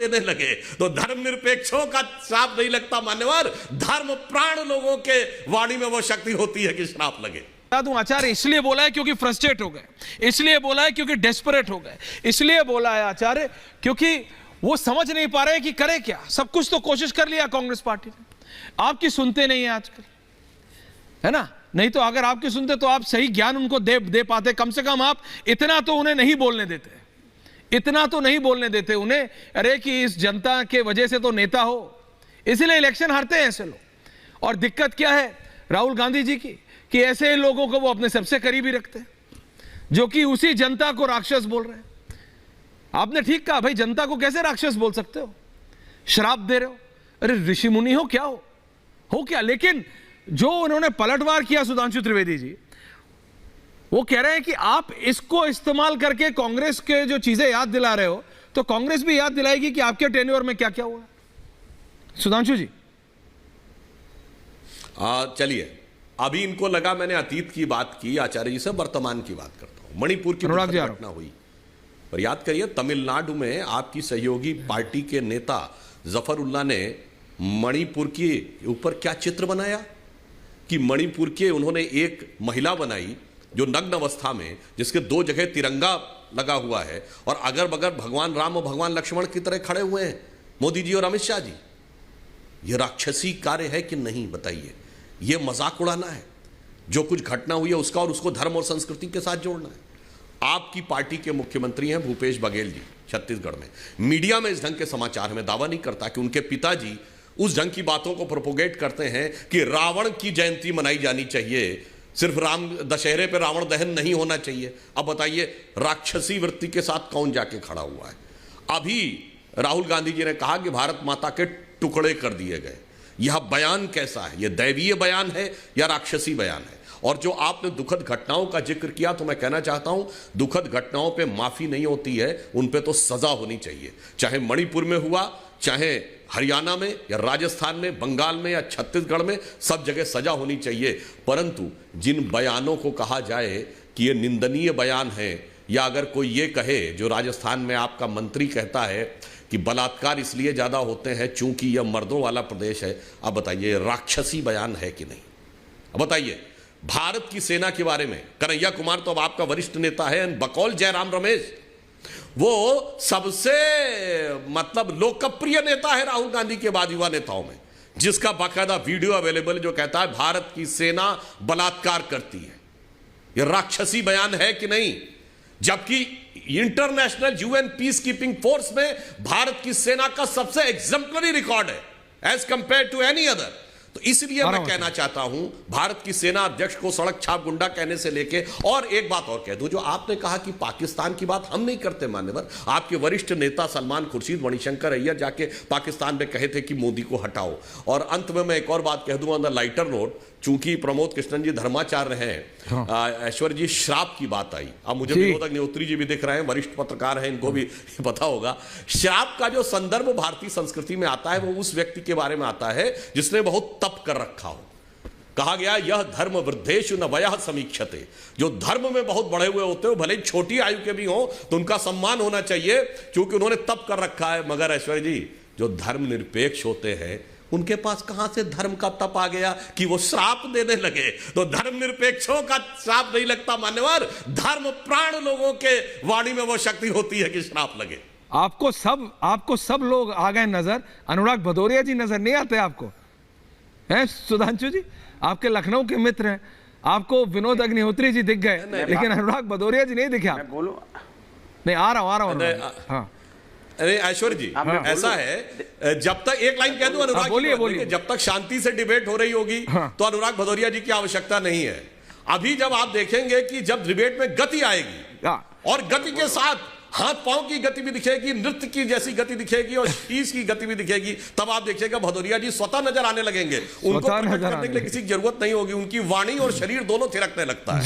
देने लगे तो धर्मनिरपेक्षों का श्राप नहीं लगता मान्यवर, धर्म प्राण लोगों के वाणी में वो शक्ति होती है कि श्राप लगे। आचार्य इसलिए बोला है क्योंकि फ्रस्ट्रेट हो गए, इसलिए बोला है क्योंकि डेस्परेट हो गए, इसलिए बोला है आचार्य क्योंकि वो समझ नहीं पा रहे कि करे क्या। सब कुछ तो कोशिश कर लिया कांग्रेस पार्टी ने, आपकी सुनते नहीं है आजकल, है ना। नहीं तो अगर आपकी सुनते तो आप सही ज्ञान उनको दे पाते, कम से कम आप इतना तो उन्हें नहीं बोलने देते, इतना तो नहीं बोलने देते उन्हें, अरे कि इस जनता के वजह से तो नेता हो, इसलिए इलेक्शन हारते हैं ऐसे लोग। और दिक्कत क्या है राहुल गांधी जी की कि ऐसे लोगों को वो अपने सबसे करीबी रखते हैं, जो कि उसी जनता को राक्षस बोल रहे हैं। आपने ठीक कहा भाई, जनता को कैसे राक्षस बोल सकते हो, श्राप दे रहे हो, अरे ऋषि मुनि हो क्या, हो क्या। लेकिन जो उन्होंने पलटवार किया सुधांशु त्रिवेदी जी, वो कह रहे हैं कि आप इसको इस्तेमाल करके कांग्रेस के जो चीजें याद दिला रहे हो, तो कांग्रेस भी याद दिलाएगी कि आपके टेन्योर में क्या क्या हुआ। सुधांशु जी चलिए, अभी इनको लगा मैंने अतीत की बात की आचार्य जी से, वर्तमान की बात करता हूं। मणिपुर की घटना हुई, पर याद करिए तमिलनाडु में आपकी सहयोगी पार्टी के नेता जफरुल्लाह ने मणिपुर के ऊपर क्या चित्र बनाया कि मणिपुर के उन्होंने एक महिला बनाई जो नग्न अवस्था में, जिसके दो जगह तिरंगा लगा हुआ है और अगर बगर भगवान राम और भगवान लक्ष्मण की तरह खड़े हुए हैं मोदी जी और अमित शाह जी। यह राक्षसी कार्य है कि नहीं बताइए, यह मजाक उड़ाना है जो कुछ घटना हुई है उसका, और उसको धर्म और संस्कृति के साथ जोड़ना है। आपकी पार्टी के मुख्यमंत्री हैं भूपेश बघेल जी छत्तीसगढ़ में, मीडिया में इस ढंग के समाचार में दावा नहीं करता कि उनके पिताजी उस ढंग की बातों को प्रोपोगेट करते हैं कि रावण की जयंती मनाई जानी चाहिए, सिर्फ राम दशहरे पे रावण दहन नहीं होना चाहिए। अब बताइए राक्षसी वृत्ति के साथ कौन जाके खड़ा हुआ है। अभी राहुल गांधी जी ने कहा कि भारत माता के टुकड़े कर दिए गए। यह बयान कैसा है, यह दैवीय बयान है या राक्षसी बयान है। और जो आपने दुखद घटनाओं का जिक्र किया, तो मैं कहना चाहता हूं दुखद घटनाओं पे माफी नहीं होती है, उन पे तो सजा होनी चाहिए। चाहे मणिपुर में हुआ, चाहे हरियाणा में या राजस्थान में, बंगाल में या छत्तीसगढ़ में, सब जगह सजा होनी चाहिए। परंतु जिन बयानों को कहा जाए कि ये निंदनीय बयान है, या अगर कोई ये कहे, जो राजस्थान में आपका मंत्री कहता है कि बलात्कार इसलिए ज्यादा होते हैं चूंकि यह मर्दों वाला प्रदेश है, अब बताइए राक्षसी बयान है कि नहीं। अब बताइए भारत की सेना के बारे में कन्हैया कुमार तो अब आपका वरिष्ठ नेता है, बकौल जयराम रमेश, वो सबसे मतलब लोकप्रिय नेता है राहुल गांधी के बाद युवा नेताओं में, जिसका बाकायदा वीडियो अवेलेबल जो कहता है भारत की सेना बलात्कार करती है। यह राक्षसी बयान है कि नहीं, जबकि international UN peace keeping force में भारत की सेना का सबसे एग्जाम्पलरी रिकॉर्ड है as compared to any other. तो इसलिए मैं कहना चाहता हूं भारत की सेना अध्यक्ष को सड़क छाप गुंडा कहने से लेके, और एक बात और कह दूं, जो आपने कहा कि पाकिस्तान की बात हम नहीं करते मान्यवर, आपके वरिष्ठ नेता सलमान खुर्शीद, मणिशंकर अय्यर जाके पाकिस्तान में कहे थे कि मोदी को हटाओ। और अंत में मैं एक और बात कह दूंगा ऑन द लाइटर नोट, चूंकि प्रमोद कृष्णन जी धर्माचार्य हैं, ऐश्वर्य जी श्राप की बात आई। अब मुझे विनोद अग्निहोत्री जी भी दिख रहे हैं, वरिष्ठ पत्रकार हैं, इनको भी पता होगा। श्राप का जो संदर्भ भारतीय संस्कृति में आता है वो उस व्यक्ति के बारे में आता है जिसने बहुत तप कर रखा हो। कहा गया यह धर्म वृद्धेषु न वयः समीक्षते, जो धर्म में बहुत बड़े हुए होते हो, भले ही छोटी आयु के भी हो, तो उनका सम्मान होना चाहिए क्योंकि उन्होंने तप कर रखा है। मगर ऐश्वर्य जी जो धर्म निरपेक्ष होते हैं उनके पास कहां से धर्म का तप आ गया कि वो श्राप देने लगे। तो धर्म निरपेक्षों का श्राप नहीं लगता मान्यवर, धर्म प्राण लोगों के वाणी में वो शक्ति होती है कि श्राप लगे। आपको सब लोग आ गए नजर, अनुराग भदौरिया जी नजर नहीं आते आपको, हैं सुधांशु जी, आपके लखनऊ के मित्र हैं, आपको विनोद अग्निहोत्री जी दिख गए, लेकिन अनुराग भदौरिया जी नहीं दिखे। मैं बोलूं नहीं, आ रहा हूं। हाँ अरे ऐश्वर्य जी ऐसा है, जब तक एक लाइन कह दूं अनुराग, बोलिए, जब तक शांति से डिबेट हो रही होगी तो अनुराग भदौरिया जी की आवश्यकता नहीं है। अभी जब आप देखेंगे कि जब डिबेट में गति आएगी और गति के साथ हाथ पांव की गति भी दिखेगी, नृत्य की जैसी गति दिखेगी और शीश की गति भी दिखेगी, तब आप देखिएगा भदौरिया जी स्वतः नजर आने लगेंगे। उनको करने के लिए किसी की जरूरत नहीं होगी, उनकी वाणी और शरीर दोनों थिरकने लगता है।